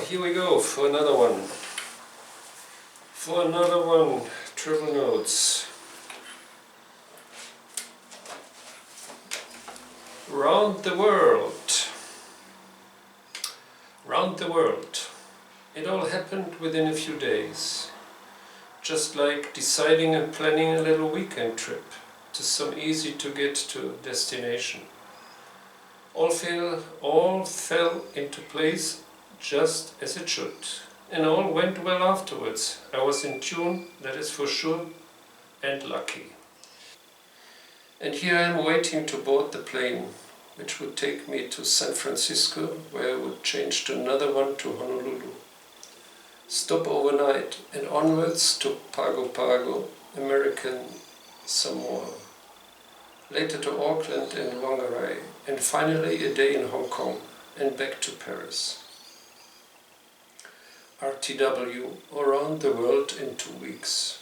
here we go for another one. Travel notes. Round the world. Round the world. It all happened within a few days. Just like deciding and planning a little weekend trip to some easy to get to destination. All fell into place just as it should. And all went well afterwards. I was in tune, that is for sure, and lucky. And here I am waiting to board the plane, which would take me to San Francisco, where I would change to another one to Honolulu. Stop overnight and onwards to Pago Pago, American Samoa. Later to Auckland and Whangarei, and finally a day in Hong Kong and back to Paris. RTW, around the world in 2 weeks.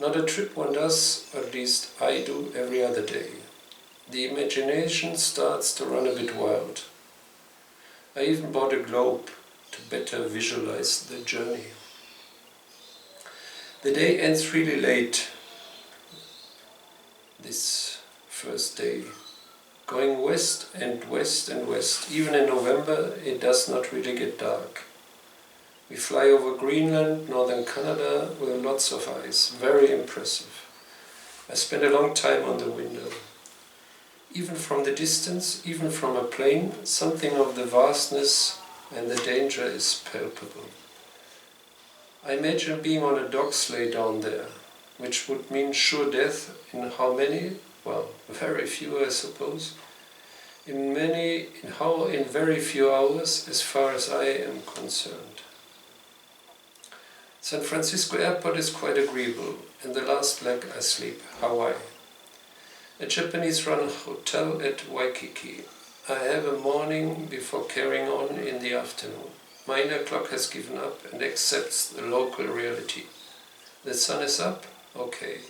Not a trip one does, or at least I do, every other day. The imagination starts to run a bit wild. I even bought a globe to better visualize the journey. The day ends really late, this first day. Going west and west and west. Even in November it does not really get dark. We fly over Greenland, northern Canada, with lots of ice. Very impressive. I spent a long time on the window. Even from the distance, even from a plane, something of the vastness and the danger is palpable. I imagine being on a dog sleigh down there, which would mean sure death in how many? Well, very few, I suppose. In very few hours, as far as I am concerned. San Francisco airport is quite agreeable. In the last leg I sleep, Hawai. A Japanese-run hotel at Waikiki. I have a morning before carrying on in the afternoon. My inner clock has given up and accepts the local reality. The sun is up? Okay,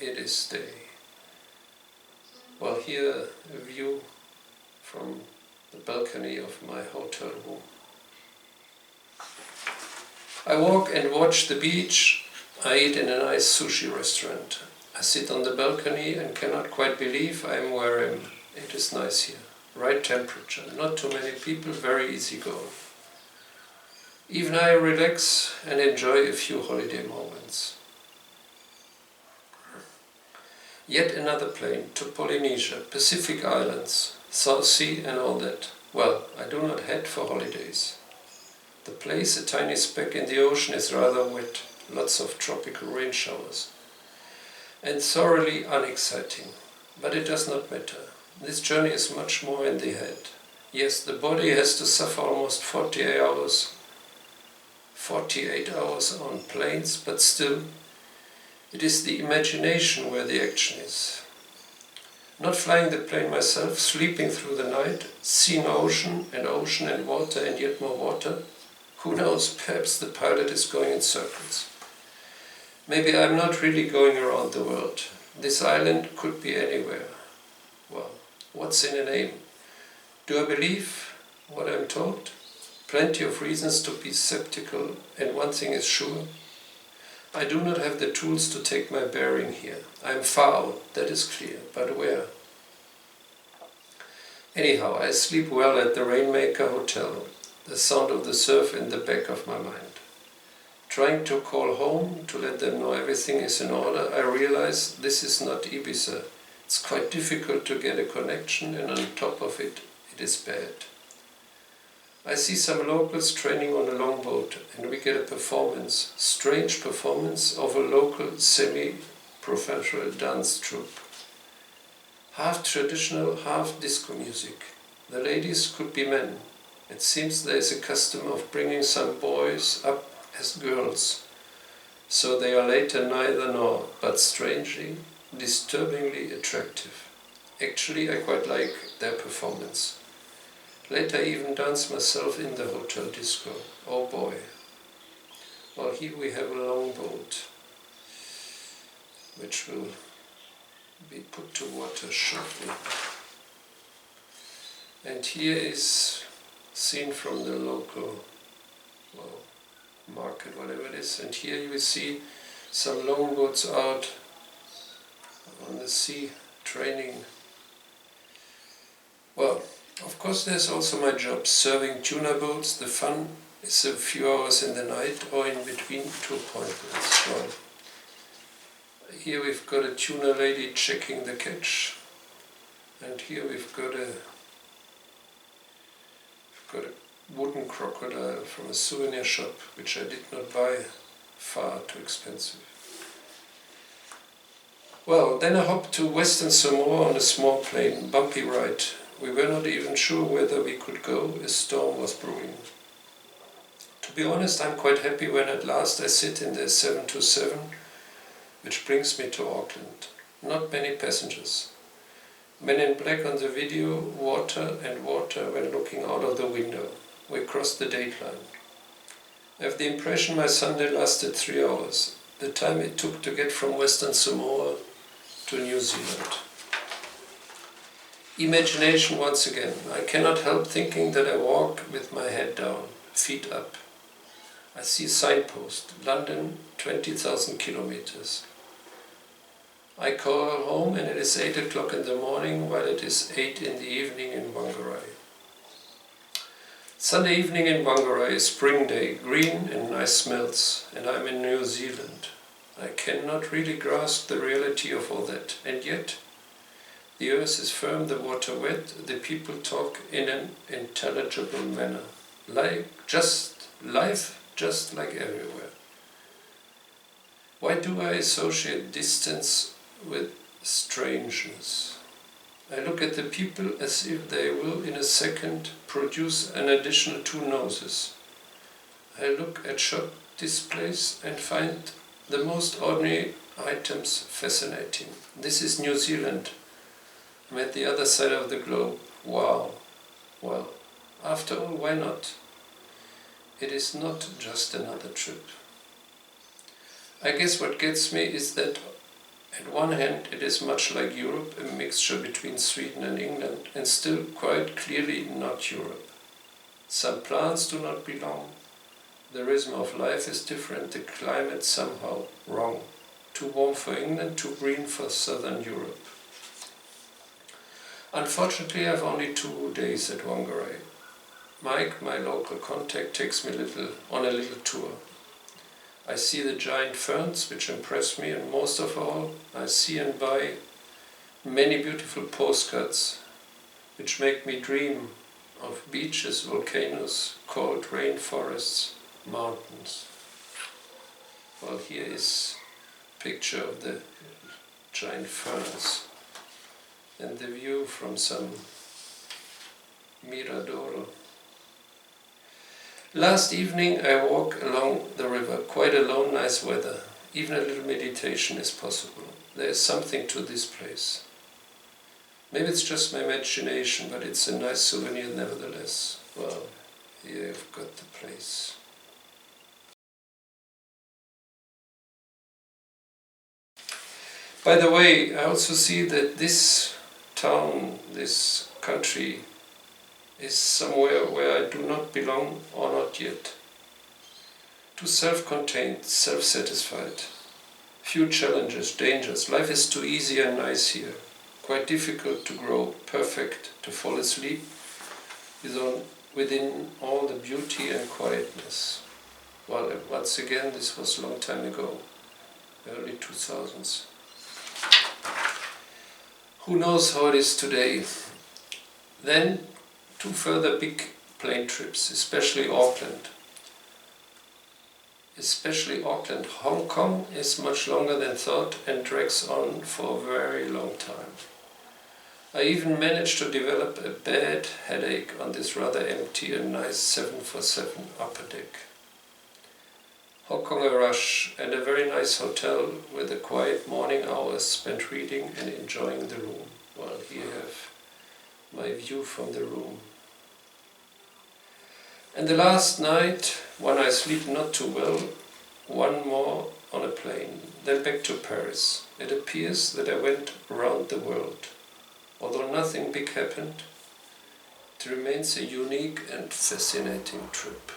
it is day. Well, here a view from the balcony of my hotel room. I walk and watch the beach. I eat in a nice sushi restaurant. I sit on the balcony and cannot quite believe I am where I am. It is nice here. Right temperature, not too many people, very easy going. Even I relax and enjoy a few holiday moments. Yet another plane to Polynesia, Pacific Islands, South Sea and all that. Well, I do not head for holidays. The place, a tiny speck in the ocean, is rather wet, lots of tropical rain showers. And thoroughly unexciting. But it does not matter. This journey is much more in the head. Yes, the body has to suffer almost 48 hours on planes, but still, it is the imagination where the action is. Not flying the plane myself, sleeping through the night, seeing ocean and water and yet more water. Who knows, perhaps the pilot is going in circles. Maybe I'm not really going around the world. This island could be anywhere. Well, what's in a name? Do I believe what I'm told? Plenty of reasons to be skeptical, and one thing is sure. I do not have the tools to take my bearing here. I am far out, that is clear, but where? Anyhow, I sleep well at the Rainmaker Hotel, the sound of the surf in the back of my mind. Trying to call home to let them know everything is in order, I realize this is not Ibiza. It's quite difficult to get a connection, and on top of it, it is bad. I see some locals training on a longboat, and we get a performance, strange performance of a local semi-professional dance troupe. Half traditional, half disco music. The ladies could be men. It seems there is a custom of bringing some boys up as girls, so they are later neither nor, but strangely, disturbingly attractive. Actually, I quite like their performance. Later I even danced myself in the hotel disco. Oh boy. Well, here we have a longboat, which will be put to water shortly. And here is seen from the local well, market, whatever it is. And here you will see some longboats out on the sea training. Well, of course there's also my job, serving tuna boats. The fun is a few hours in the night or in between two appointments. Well, here we've got a tuna lady checking the catch, and here we've got a wooden crocodile from a souvenir shop, which I did not buy, far too expensive. Well, then I hopped to Western Samoa on a small plane, bumpy ride. We were not even sure whether we could go, a storm was brewing. To be honest, I'm quite happy when at last I sit in the 727, which brings me to Auckland. Not many passengers. Men in black on the video, water and water when looking out of the window. We crossed the dateline. I have the impression my Sunday lasted 3 hours, the time it took to get from Western Samoa to New Zealand. Imagination once again. I cannot help thinking that I walk with my head down, feet up. I see a signpost, London, 20,000 kilometers. I call home and it is 8 o'clock in the morning, while it is 8 in the evening in Whangarei. Sunday evening in Whangarei, spring day, green and nice smells, and I'm in New Zealand. I cannot really grasp the reality of all that, and yet the earth is firm, the water wet, the people talk in an intelligible manner. Life just like everywhere. Why do I associate distance with strangeness? I look at the people as if they will in a second produce an additional 2 noses. I look at shop displays and find the most ordinary items fascinating. This is New Zealand. I'm at the other side of the globe. Wow. Well, after all, why not? It is not just another trip. I guess what gets me is that at one hand it is much like Europe, a mixture between Sweden and England, and still quite clearly not Europe. Some plants do not belong. The rhythm of life is different, the climate somehow wrong. Too warm for England, too green for Southern Europe. Unfortunately, I have only 2 days at Whangarei. Mike, my local contact, takes me on a little tour. I see the giant ferns, which impress me, and most of all, I see and buy many beautiful postcards, which make me dream of beaches, volcanoes, cold rainforests, mountains. Well, here is a picture of the giant ferns and the view from some mirador. Last evening I walk along the river, quite alone, nice weather. Even a little meditation is possible. There is something to this place. Maybe it's just my imagination, but it's a nice souvenir nevertheless. Well, here you've got the place. By the way, I also see that this town, this country, is somewhere where I do not belong, or not yet. Too self-contained, self-satisfied. Few challenges, dangers. Life is too easy and nice here. Quite difficult to grow, perfect, to fall asleep within all the beauty and quietness. Well, once again, this was a long time ago, early 2000s. Who knows how it is today? Then 2 further big plane trips, especially Auckland. Hong Kong is much longer than thought and drags on for a very long time. I even managed to develop a bad headache on this rather empty and nice 747 upper deck. Hong Kong a rush, and a very nice hotel with a quiet morning hours spent reading and enjoying the room. Well, here you have my view from the room. And the last night, when I sleep not too well, one more on a plane, then back to Paris. It appears that I went around the world. Although nothing big happened, it remains a unique and fascinating trip.